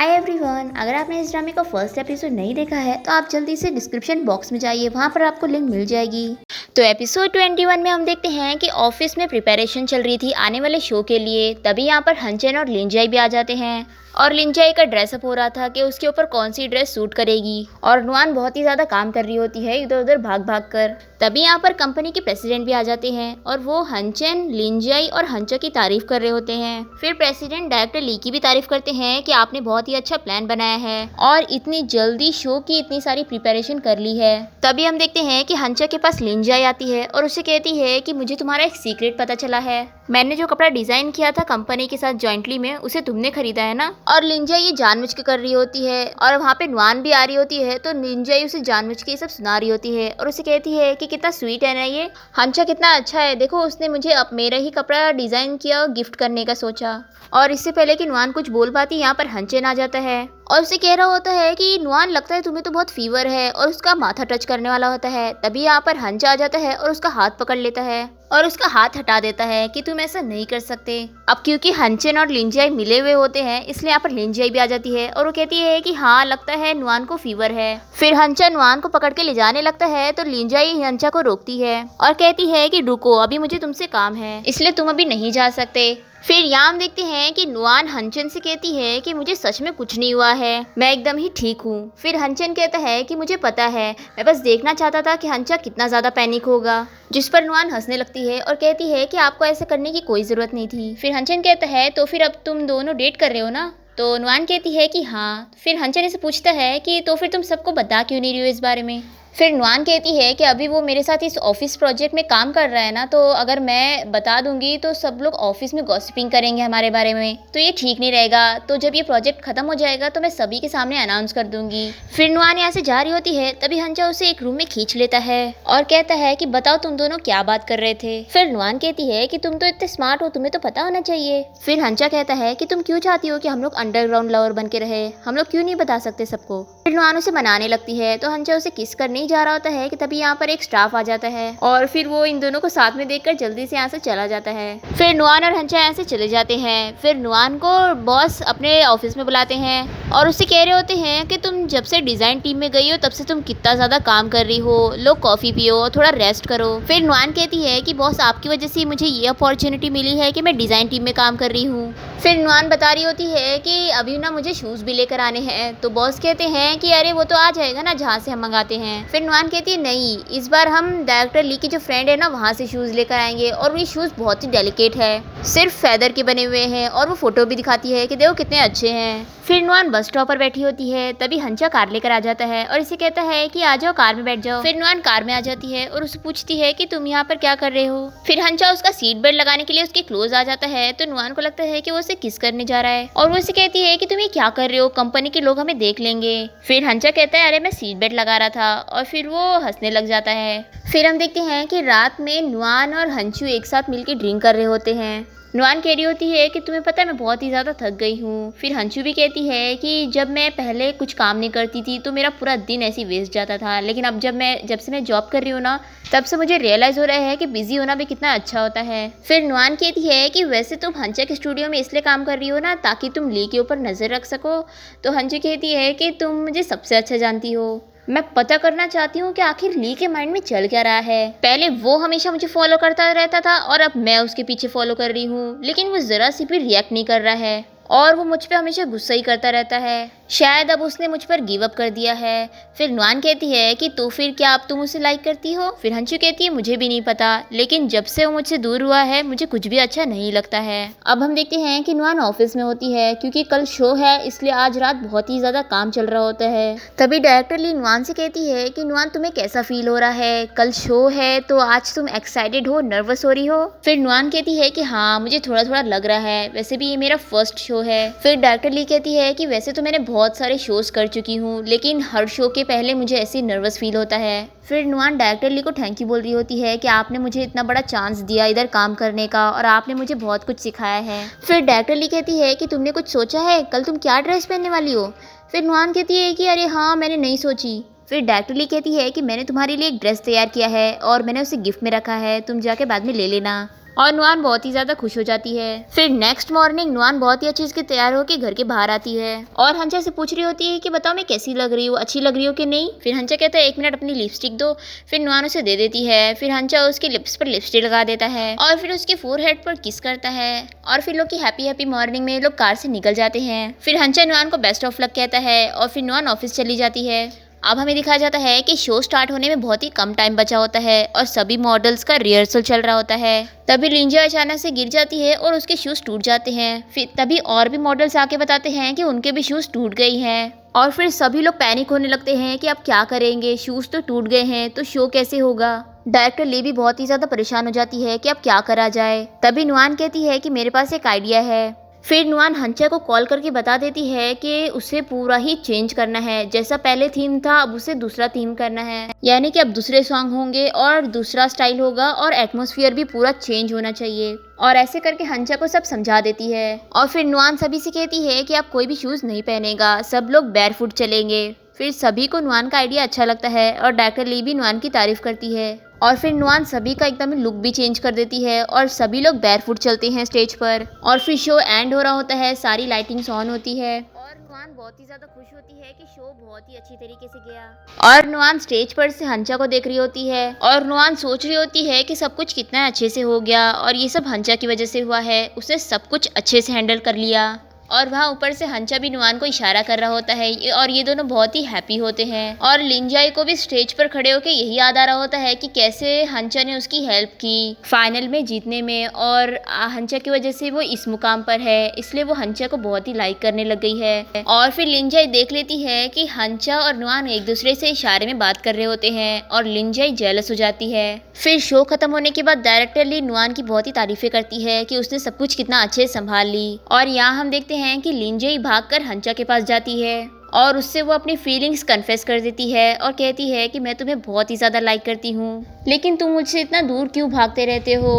Hi everyone, अगर आपने इस ड्रामे का फर्स्ट एपिसोड नहीं देखा है तो आप जल्दी से डिस्क्रिप्शन बॉक्स में जाइए, वहाँ पर आपको लिंक मिल जाएगी। तो एपिसोड 21 में हम देखते हैं कि ऑफिस में प्रिपरेशन चल रही थी आने वाले शो के लिए। तभी यहाँ पर हंचन और लिंजाई भी आ जाते हैं और लिंजाई का ड्रेसअप हो रहा था कि उसके ऊपर कौन सी ड्रेस सूट करेगी। और नुआन बहुत ही ज़्यादा काम कर रही होती है इधर उधर भाग भाग कर। तभी यहाँ पर कंपनी के प्रेसिडेंट भी आ जाते हैं और वो हंचन, लिंजाई और हंचा की तारीफ कर रहे होते हैं। फिर प्रेसिडेंट डायरेक्टर ली की भी तारीफ करते हैं कि आपने बहुत ही अच्छा प्लान बनाया है और इतनी जल्दी शो की इतनी सारी प्रिपरेशन कर ली है। तभी हम देखते हैं कि हंचा के पास लिंजाई आती है और उसे कहती है कि मुझे तुम्हारा एक सीक्रेट पता चला है। मैंने जो कपड़ा डिजाइन किया था कंपनी के साथ जॉइंटली में, उसे तुमने खरीदा है ना। और लिंजाई ये जानबूझ के कर रही होती है और वहाँ पे नुआन भी आ रही होती है तो लिंजाई उसे जानबूझ के ये सब सुना रही होती है और उसे कहती है कि कितना स्वीट है ना ये, हंचा कितना अच्छा है, देखो उसने मुझे अब मेरा ही कपड़ा डिजाइन किया और गिफ्ट करने का सोचा। और इससे पहले कि नुआन कुछ बोल पाती यहाँ पर हंचन आ जाता है और उसे कह रहा होता है कि नुआन लगता है तुम्हें तो बहुत फीवर है, और उसका माथा टच करने वाला होता है। तभी यहाँ पर हंचा आ जाता है और उसका हाथ पकड़ लेता है और उसका हाथ हटा देता है कि तुम ऐसा नहीं कर सकते। अब क्योंकि हंचन और लिंजाई मिले हुए होते हैं इसलिए यहाँ पर लिंजाई भी आ जाती है और वो कहती है कि हाँ लगता है नुआन को फीवर है। फिर हंचा नुआन को पकड़ के ले जाने लगता है तो लिंजाई हंचा को रोकती है और कहती है कि रुको, अभी मुझे तुमसे काम है इसलिए तुम अभी नहीं जा सकते। फिर यहाँ हम देखते हैं कि नुआन हंचन से कहती है कि मुझे सच में कुछ नहीं हुआ है, मैं एकदम ही ठीक हूँ। फिर हंचन कहता है कि मुझे पता है, मैं बस देखना चाहता था कि हंचा कितना ज़्यादा पैनिक होगा। जिस पर नुआन हंसने लगती है और कहती है कि आपको ऐसा करने की कोई ज़रूरत नहीं थी। फिर हंचन कहता है तो फिर अब तुम दोनों डेट कर रहे हो ना। तो नुआन कहती है कि हाँ। फिर हंचन इसे पूछता है कि तो फिर तुम सबको बता क्यों नहीं रही हो इस बारे में। फिर नुआन कहती है कि अभी वो मेरे साथ इस ऑफिस प्रोजेक्ट में काम कर रहा है ना, तो अगर मैं बता दूंगी तो सब लोग ऑफिस में गॉसिपिंग करेंगे हमारे बारे में, तो ये ठीक नहीं रहेगा। तो जब ये प्रोजेक्ट खत्म हो जाएगा तो मैं सभी के सामने अनाउंस कर दूंगी। फिर नुआन यहाँ से जा रही होती है तभी हंचा उसे एक रूम में खींच लेता है और कहता है कि बताओ तुम दोनों क्या बात कर रहे थे। फिर नुआन कहती है कि तुम तो इतने स्मार्ट हो, तुम्हें तो पता होना चाहिए। फिर हंचा कहता है कि तुम क्यों चाहती हो कि हम लोग अंडरग्राउंड लवर बन के रहे, हम लोग क्यों नहीं बता सकते सबको। फिर नुआन उसे मनाने लगती है तो हंचा उसे किस करने ही जा रहा होता है कि तभी यहाँ पर एक स्टाफ आ जाता है और फिर वो इन दोनों को साथ में देखकर जल्दी से यहाँ से चला जाता है। फिर नुआन और हंचा यहाँ से चले जाते हैं। फिर नुआन को बॉस अपने ऑफिस में बुलाते हैं और उससे कह रहे होते हैं कि तुम जब से डिजाइन टीम में गई हो तब से तुम कितना ज्यादा काम कर रही हो, लो कॉफी पियो, थोड़ा रेस्ट करो। फिर नुआन कहती है कि बॉस आपकी वजह से मुझे ये अपॉर्चुनिटी मिली है कि मैं डिजाइन टीम में काम कर रही हूँ। फिर नुआन बता रही होती है कि अभी ना मुझे शूज भी लेकर आने हैं। तो बॉस कहते हैं कि अरे वो तो आ जाएगा ना जहाँ से हम मंगाते हैं। फिर नुआन कहती है नहीं, इस बार हम डायरेक्टर ली की जो फ्रेंड है ना वहाँ से शूज़ लेकर आएंगे और ये शूज़ बहुत ही डेलिकेट है, सिर्फ फेदर के बने हुए हैं और वो फोटो भी दिखाती है कि देखो कितने अच्छे हैं। फिर नुआन बस स्टॉप पर बैठी होती है तभी हंचा कार लेकर आ जाता है और इसे कहता है कि आ जाओ कार में बैठ जाओ। फिर नुआन कार में आ जाती है और उसे पूछती है कि तुम यहाँ पर क्या कर रहे हो। फिर हंचा उसका सीट बेल्ट लगाने के लिए उसके क्लोज आ जाता है तो नुआन को लगता है कि वो उसे किस करने जा रहा है और वो उसे कहती है कि तुम ये क्या कर रहे हो, कंपनी के लोग हमें देख लेंगे। फिर हंचा कहता है अरे मैं सीट बेल्ट लगा रहा था और फिर वो हंसने लग जाता है। फिर हम देखते हैं कि रात में नुआन और हंचू एक साथ मिलकर ड्रिंक कर रहे होते हैं। नुआन कह रही होती है कि तुम्हें पता है मैं बहुत ही ज़्यादा थक गई हूँ। फिर हंचू भी कहती है कि जब मैं पहले कुछ काम नहीं करती थी तो मेरा पूरा दिन ऐसे ही वेस्ट जाता था, लेकिन अब जब से मैं जॉब कर रही हूँ ना तब से मुझे रियलाइज़ हो रहा है कि बिजी होना भी कितना अच्छा होता है। फिर नुआन कहती है कि वैसे तुम हंचा के स्टूडियो में इसलिए काम कर रही हो ना ताकि तुम ली के ऊपर नज़र रख सको। तो हंचू कहती है कि तुम मुझे सबसे अच्छा जानती हो, मैं पता करना चाहती हूँ कि आखिर ली के माइंड में चल क्या रहा है। पहले वो हमेशा मुझे फॉलो करता रहता था और अब मैं उसके पीछे फॉलो कर रही हूँ, लेकिन वो ज़रा सी भी रिएक्ट नहीं कर रहा है और वो मुझ पे हमेशा गुस्सा ही करता रहता है। शायद अब उसने मुझ पर गिव अप कर दिया है। फिर नुआन कहती है कि तो फिर क्या अब तुम उसे लाइक करती हो। फिर हंचू कहती है मुझे भी नहीं पता, लेकिन जब से वो मुझसे दूर हुआ है मुझे कुछ भी अच्छा नहीं लगता है। अब हम देखते हैं कि नुआन ऑफिस में होती है क्योंकि कल शो है इसलिए आज रात बहुत ही ज़्यादा काम चल रहा होता है। तभी डायरेक्टर ली नुआन से कहती है कि नुआन तुम्हें कैसा फील हो रहा है, कल शो है तो आज तुम एक्साइटेड हो, नर्वस हो रही हो। फिर नुआन कहती है कि हाँ मुझे थोड़ा थोड़ा लग रहा है, वैसे भी ये मेरा फर्स्ट शो है। फिर डायरेक्टर ली कहती है कि वैसे तो मैंने बहुत सारे शोज कर चुकी हूँ, लेकिन हर शो के पहले मुझे ऐसे नर्वस फील होता है। फिर नुआन डायरेक्टर ली को थैंक यू बोल रही होती है कि आपने मुझे इतना बड़ा चांस दिया इधर काम करने का और आपने मुझे बहुत कुछ सिखाया है। फिर डायरेक्टर ली कहती है कि तुमने कुछ सोचा है, कल तुम क्या ड्रेस पहनने वाली हो। फिर नुआन कहती है कि अरे हाँ मैंने नहीं सोची। फिर डायरेक्टर ली कहती है कि मैंने तुम्हारे लिए एक ड्रेस तैयार किया है और मैंने उसे गिफ्ट में रखा है, तुम जाके बाद में ले लेना। और नुआन बहुत ही ज्यादा खुश हो जाती है। फिर नेक्स्ट मॉर्निंग नुआन बहुत ही अच्छे से तैयार होकर घर के बाहर आती है और हंचा से पूछ रही होती है कि बताओ मैं कैसी लग रही हूँ, अच्छी लग रही हूँ कि नहीं। फिर हंचा कहता है 1 मिनट अपनी लिपस्टिक दो। फिर नुआन उसे दे देती है। फिर हंचा उसके लिप्स पर लिपस्टिक लगा देता है और फिर उसके फोरहेड पर किस करता है और फिर लोग की हैप्पी मॉर्निंग में लोग कार से निकल जाते हैं। फिर हंचा नुआन को बेस्ट ऑफ लक कहता है और फिर नुआन ऑफिस चली जाती है। अब हमें दिखाया जाता है कि शो स्टार्ट होने में बहुत ही कम टाइम बचा होता है और सभी मॉडल्स का रिहर्सल चल रहा होता है। तभी लिंजा अचानक से गिर जाती है और उसके शूज टूट जाते हैं। फिर तभी और भी मॉडल्स आके बताते हैं कि उनके भी शूज टूट गई हैं और फिर सभी लोग पैनिक होने लगते हैं कि अब क्या करेंगे, शूज तो टूट गए हैं तो शो कैसे होगा। डायरेक्टर ली भी बहुत ही ज्यादा परेशान हो जाती है कि अब क्या करा जाए। तभी नुआन कहती है कि मेरे पास एक आइडिया है। फिर नुआन हंचा को कॉल करके बता देती है कि उसे पूरा ही चेंज करना है, जैसा पहले थीम था अब उसे दूसरा थीम करना है, यानी कि अब दूसरे सॉन्ग होंगे और दूसरा स्टाइल होगा और एटमॉस्फेयर भी पूरा चेंज होना चाहिए। और ऐसे करके हंचा को सब समझा देती है और फिर नुआन सभी से कहती है कि अब कोई भी शूज नहीं पहनेगा, सब लोग बैरफुट चलेंगे। फिर सभी को नुआन का आइडिया अच्छा लगता है और डायरेक्टर ली भी नुआन की तारीफ करती है और फिर नुआन सभी का एकदम लुक भी चेंज कर देती है और सभी लोग बैरफुट चलते हैं स्टेज पर। और फिर शो एंड हो रहा होता है, सारी लाइटिंग्स ऑन होती है और नुआन बहुत ही ज्यादा खुश होती है कि शो बहुत ही अच्छी तरीके से गया। और नुआन स्टेज पर से हंचा को देख रही होती है और नुआन सोच रही होती है कि सब कुछ कितना अच्छे से हो गया और ये सब हंचा की वजह से हुआ है, उसने सब कुछ अच्छे से हैंडल कर लिया। और वहाँ ऊपर से हंचा भी नुआन को इशारा कर रहा होता है और ये दोनों बहुत ही हैप्पी होते हैं। और लिंजाई को भी स्टेज पर खड़े होकर यही याद आ रहा होता है कि कैसे हंचा ने उसकी हेल्प की फाइनल में जीतने में और हंचा की वजह से वो इस मुकाम पर है, इसलिए वो हंचा को बहुत ही लाइक करने लग गई है। और फिर लिंजाई देख लेती है कि हंचा और नुआन एक दूसरे से इशारे में बात कर रहे होते हैं और लिंजाई जेलस हो जाती है। फिर शो खत्म होने के बाद डायरेक्टर ली नुआन की बहुत ही तारीफें करती है कि उसने सब कुछ कितना अच्छे से संभाल ली। और यहाँ हम देखते हैं कि लिंजाई भागकर हंचा के पास जाती है और उससे वो अपनी फीलिंग्स कन्फेस कर देती है और कहती है कि मैं तुम्हें बहुत ही ज़्यादा लाइक करती हूँ, लेकिन तुम मुझसे इतना दूर क्यों भागते रहते हो।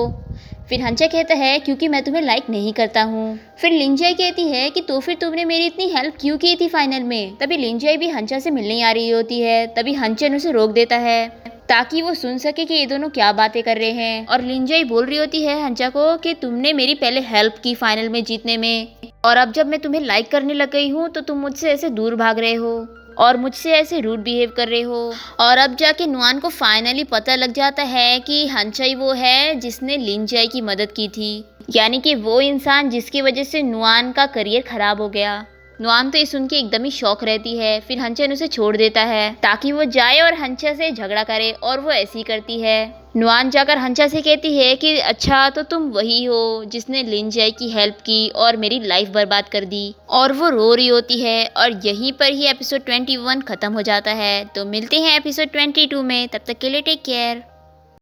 फिर हंचा कहता है क्योंकि मैं तुम्हें लाइक नहीं करता हूँ। फिर लिंजाई कहती है कि तो फिर तुमने मेरी इतनी हेल्प क्यों की थी फाइनल में। तभी लिंजाई भी हंचा से मिलने आ रही होती है, तभी हंचा ने उसे रोक देता है ताकि वो सुन सके कि ये दोनों क्या बातें कर रहे हैं। और लिंजाई बोल रही होती है हंचा को कि तुमने मेरी पहले हेल्प की फाइनल में जीतने में और अब जब मैं तुम्हें लाइक करने लग गई हूँ तो तुम मुझसे ऐसे दूर भाग रहे हो और मुझसे ऐसे रूड बिहेव कर रहे हो। और अब जाके नुआन को फाइनली पता लग जाता है कि हंचा ही वो है जिसने लिंजाई की मदद की थी, यानी कि वो इंसान जिसकी वजह से नुआन का करियर खराब हो गया। नुआन तो ये सुन के एकदम ही शौक रहती है। फिर हंचा ने उसे छोड़ देता है ताकि वो जाए और हंचा से झगड़ा करे और वो ऐसी करती है। नुआन जाकर हंचा से कहती है कि अच्छा तो तुम वही हो जिसने लिंजाई की हेल्प की और मेरी लाइफ बर्बाद कर दी। और वो रो रही होती है और यहीं पर ही एपिसोड 21 खत्म हो जाता है। तो मिलते हैं एपिसोड 22 में, तब तक के लिए टेक केयर।